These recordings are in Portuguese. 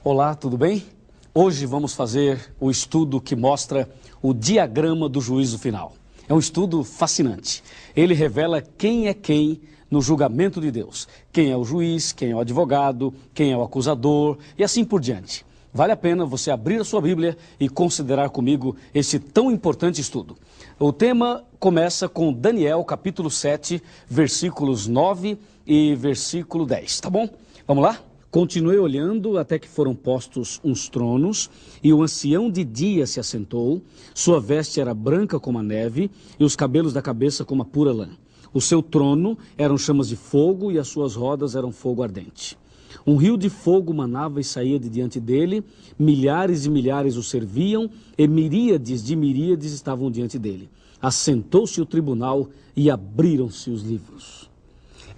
Olá, tudo bem? Hoje vamos fazer o estudo que mostra o diagrama do juízo final. É um estudo fascinante. Ele revela quem é quem no julgamento de Deus. Quem é o juiz, quem é o advogado, quem é o acusador e assim por diante. Vale a pena você abrir a sua Bíblia e considerar comigo esse tão importante estudo. O tema começa com Daniel, capítulo 7, versículos 9 e versículo 10, tá bom? Vamos lá? Continuei olhando até que foram postos uns tronos, e o ancião de dia se assentou. Sua veste era branca como a neve, e os cabelos da cabeça como a pura lã. O seu trono eram chamas de fogo, e as suas rodas eram fogo ardente. Um rio de fogo manava e saía de diante dele, milhares e milhares o serviam, e miríades de miríades estavam diante dele. Assentou-se o tribunal e abriram-se os livros.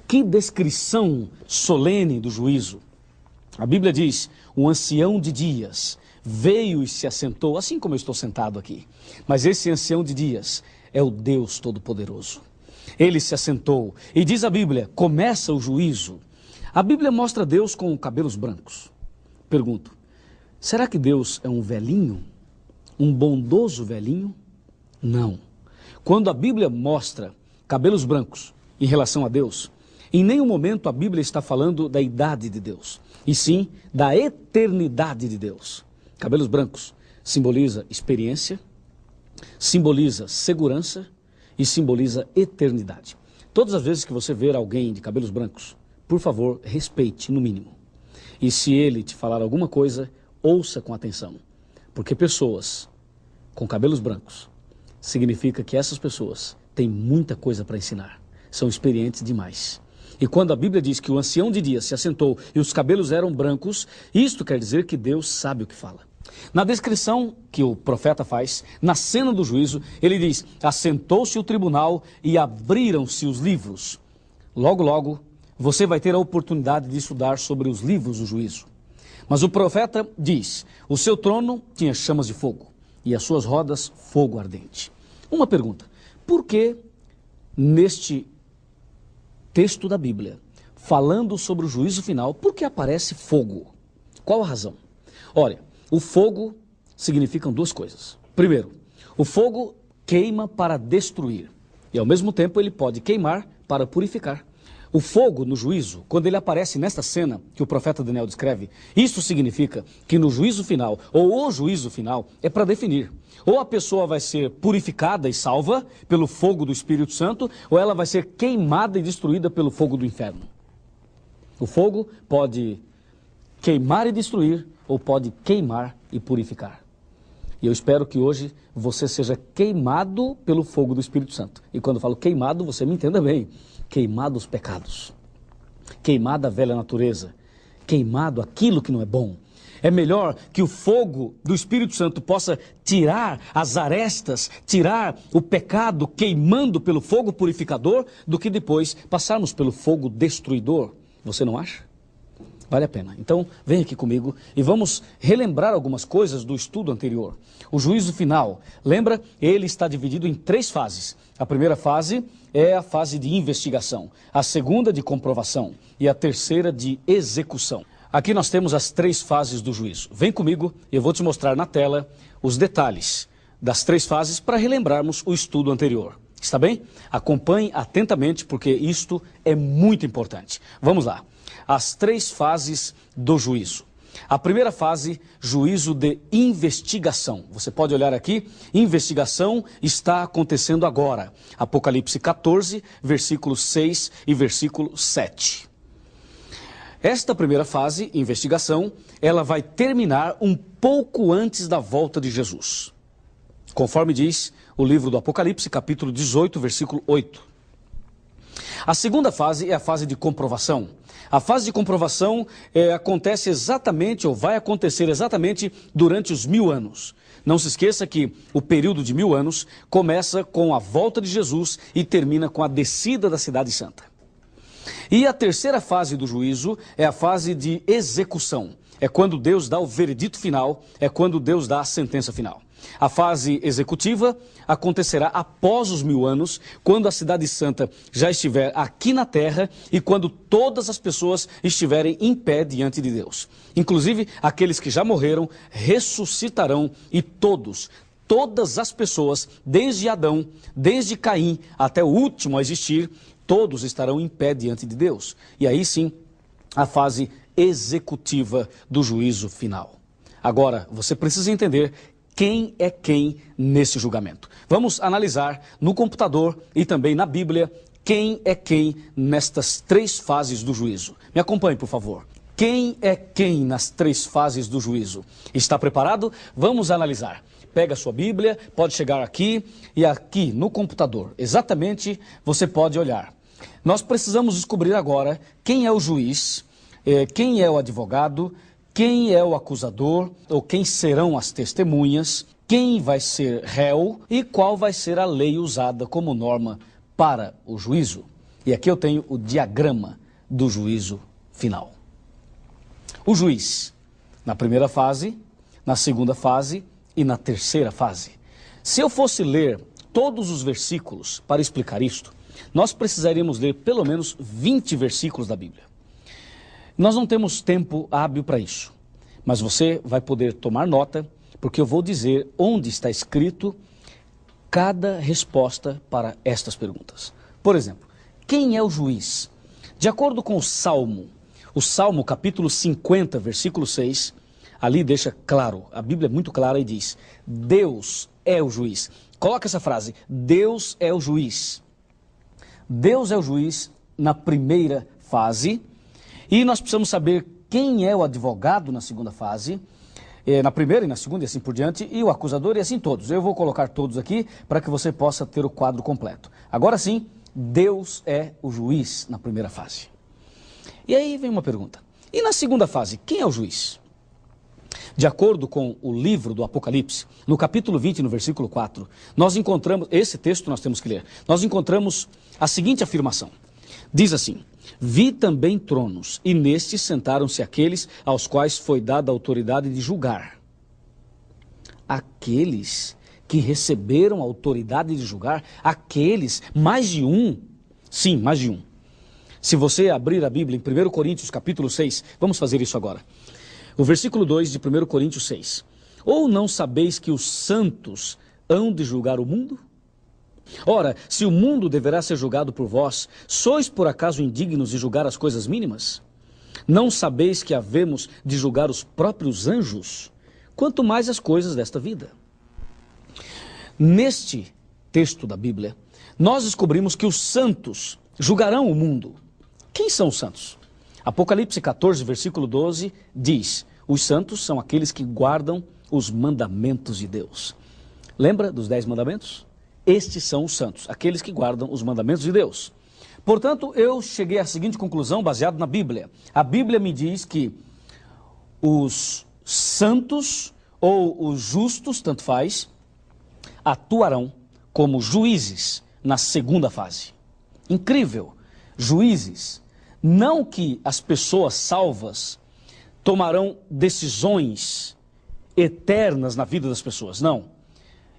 Que descrição solene do juízo! A Bíblia diz, o ancião de dias veio e se assentou, assim como eu estou sentado aqui. Mas esse ancião de dias é o Deus Todo-Poderoso. Ele se assentou e diz a Bíblia, começa o juízo. A Bíblia mostra Deus com cabelos brancos. Pergunto, será que Deus é um velhinho? Um bondoso velhinho? Não. Quando a Bíblia mostra cabelos brancos em relação a Deus, em nenhum momento a Bíblia está falando da idade de Deus, e sim da eternidade de Deus. Cabelos brancos simboliza experiência, simboliza segurança e simboliza eternidade. Todas as vezes que você ver alguém de cabelos brancos, por favor, respeite no mínimo. E se ele te falar alguma coisa, ouça com atenção. Porque pessoas com cabelos brancos significa que essas pessoas têm muita coisa para ensinar. São experientes demais. E quando a Bíblia diz que o ancião de dias se assentou e os cabelos eram brancos, isto quer dizer que Deus sabe o que fala. Na descrição que o profeta faz, na cena do juízo, ele diz, assentou-se o tribunal e abriram-se os livros. Logo, logo, você vai ter a oportunidade de estudar sobre os livros do juízo. Mas o profeta diz, o seu trono tinha chamas de fogo e as suas rodas fogo ardente. Uma pergunta, por que neste texto da Bíblia, falando sobre o juízo final, por que aparece fogo? Qual a razão? Olha, o fogo significa duas coisas. Primeiro, o fogo queima para destruir, e ao mesmo tempo ele pode queimar para purificar. O fogo no juízo, quando ele aparece nesta cena que o profeta Daniel descreve, isso significa que no juízo final, ou o juízo final, é para definir. Ou a pessoa vai ser purificada e salva pelo fogo do Espírito Santo, ou ela vai ser queimada e destruída pelo fogo do inferno. O fogo pode queimar e destruir, ou pode queimar e purificar. E eu espero que hoje você seja queimado pelo fogo do Espírito Santo. E quando eu falo queimado, você me entenda bem. Queimado os pecados, queimada a velha natureza, queimado aquilo que não é bom. É melhor que o fogo do Espírito Santo possa tirar as arestas, tirar o pecado queimando pelo fogo purificador, do que depois passarmos pelo fogo destruidor. Você não acha? Vale a pena. Então, vem aqui comigo e vamos relembrar algumas coisas do estudo anterior. O juízo final, lembra? Ele está dividido em 3 fases. A primeira fase é a fase de investigação, a segunda de comprovação e a terceira de execução. Aqui nós temos as 3 fases do juízo. Vem comigo e eu vou te mostrar na tela os detalhes das 3 fases para relembrarmos o estudo anterior. Está bem? Acompanhe atentamente porque isto é muito importante. Vamos lá. As 3 fases do juízo. A primeira fase, juízo de investigação. Você pode olhar aqui, investigação está acontecendo agora. Apocalipse 14, versículo 6 e versículo 7. Esta primeira fase, investigação, ela vai terminar um pouco antes da volta de Jesus. Conforme diz o livro do Apocalipse, capítulo 18, versículo 8. A segunda fase é a fase de comprovação. A fase de comprovação acontece exatamente, ou vai acontecer exatamente durante os 1000 anos. Não se esqueça que o período de 1000 anos começa com a volta de Jesus e termina com a descida da Cidade Santa. E a terceira fase do juízo é a fase de execução. É quando Deus dá o veredito final, é quando Deus dá a sentença final. A fase executiva acontecerá após os 1000 anos, quando a Cidade Santa já estiver aqui na terra e quando todas as pessoas estiverem em pé diante de Deus. Inclusive, aqueles que já morreram ressuscitarão e todas as pessoas, desde Adão, desde Caim até o último a existir, todos estarão em pé diante de Deus. E aí sim, a fase executiva do juízo final. Agora, você precisa entender quem é quem nesse julgamento. Vamos analisar no computador e também na Bíblia quem é quem nestas 3 fases do juízo. Me acompanhe, por favor. Quem é quem nas 3 fases do juízo? Está preparado? Vamos analisar. Pega a sua Bíblia, pode chegar aqui e aqui no computador. Exatamente, você pode olhar. Nós precisamos descobrir agora quem é o juiz, quem é o advogado, quem é o acusador, ou quem serão as testemunhas, quem vai ser réu e qual vai ser a lei usada como norma para o juízo. E aqui eu tenho o diagrama do juízo final. O juiz, na primeira fase, na segunda fase e na terceira fase. Se eu fosse ler todos os versículos para explicar isto, nós precisaríamos ler pelo menos 20 versículos da Bíblia. Nós não temos tempo hábil para isso, mas você vai poder tomar nota, porque eu vou dizer onde está escrito cada resposta para estas perguntas. Por exemplo, quem é o juiz? De acordo com o Salmo capítulo 50, versículo 6, ali deixa claro, a Bíblia é muito clara e diz, Deus é o juiz. Coloca essa frase, Deus é o juiz. Deus é o juiz na primeira fase. E nós precisamos saber quem é o advogado na segunda fase, na primeira e na segunda e assim por diante, e o acusador e assim todos. Eu vou colocar todos aqui para que você possa ter o quadro completo. Agora sim, Deus é o juiz na primeira fase. E aí vem uma pergunta. E na segunda fase, quem é o juiz? De acordo com o livro do Apocalipse, no capítulo 20, no versículo 4, nós encontramos, esse texto nós temos que ler, nós encontramos a seguinte afirmação. Diz assim, vi também tronos, e nestes sentaram-se aqueles aos quais foi dada a autoridade de julgar. Aqueles que receberam a autoridade de julgar, aqueles, mais de um, sim, mais de um. Se você abrir a Bíblia em 1 Coríntios capítulo 6, vamos fazer isso agora. O versículo 2 de 1 Coríntios 6. Ou não sabeis que os santos hão de julgar o mundo? Ora, se o mundo deverá ser julgado por vós, sois por acaso indignos de julgar as coisas mínimas? Não sabeis que havemos de julgar os próprios anjos? Quanto mais as coisas desta vida. Neste texto da Bíblia, nós descobrimos que os santos julgarão o mundo. Quem são os santos? Apocalipse 14, versículo 12, diz, os santos são aqueles que guardam os mandamentos de Deus. Lembra dos 10 mandamentos? Estes são os santos, aqueles que guardam os mandamentos de Deus. Portanto, eu cheguei à seguinte conclusão, baseado na Bíblia. A Bíblia me diz que os santos ou os justos, tanto faz, atuarão como juízes na segunda fase. Incrível! Juízes. Não que as pessoas salvas tomarão decisões eternas na vida das pessoas, não.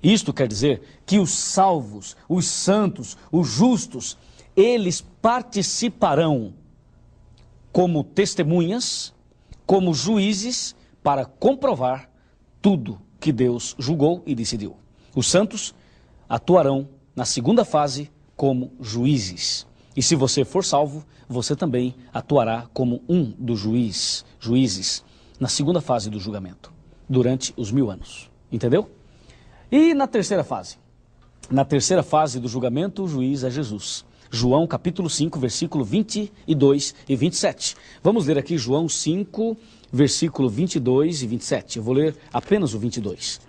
Isto quer dizer que os salvos, os santos, os justos, eles participarão como testemunhas, como juízes, para comprovar tudo que Deus julgou e decidiu. Os santos atuarão na segunda fase como juízes. E se você for salvo, você também atuará como um dos juízes na segunda fase do julgamento, durante os 1000 anos. Entendeu? E na terceira fase? Na terceira fase do julgamento, o juiz é Jesus. João capítulo 5, versículo 22 e 27. Vamos ler aqui João 5, versículo 22 e 27. Eu vou ler apenas o 22.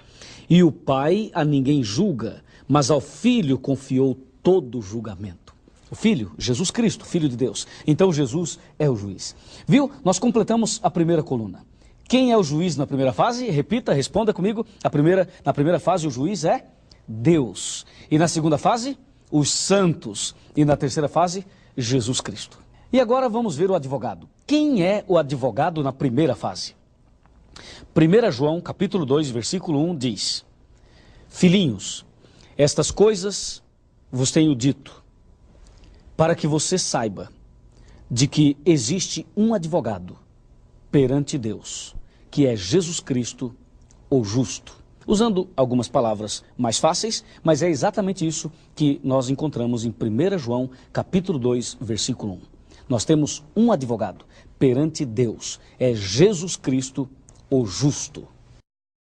E o Pai a ninguém julga, mas ao Filho confiou todo o julgamento. O Filho, Jesus Cristo, Filho de Deus. Então Jesus é o juiz. Viu? Nós completamos a primeira coluna. Quem é o juiz na primeira fase? Repita, responda comigo. Na primeira fase o juiz é Deus. E na segunda fase, os santos. E na terceira fase, Jesus Cristo. E agora vamos ver o advogado. Quem é o advogado na primeira fase? 1 João, capítulo 2, versículo 1 diz, Filhinhos, estas coisas vos tenho dito, para que você saiba de que existe um advogado perante Deus, que é Jesus Cristo, o justo. Usando algumas palavras mais fáceis, mas é exatamente isso que nós encontramos em 1 João, capítulo 2, versículo 1. Nós temos um advogado perante Deus, é Jesus Cristo, o justo.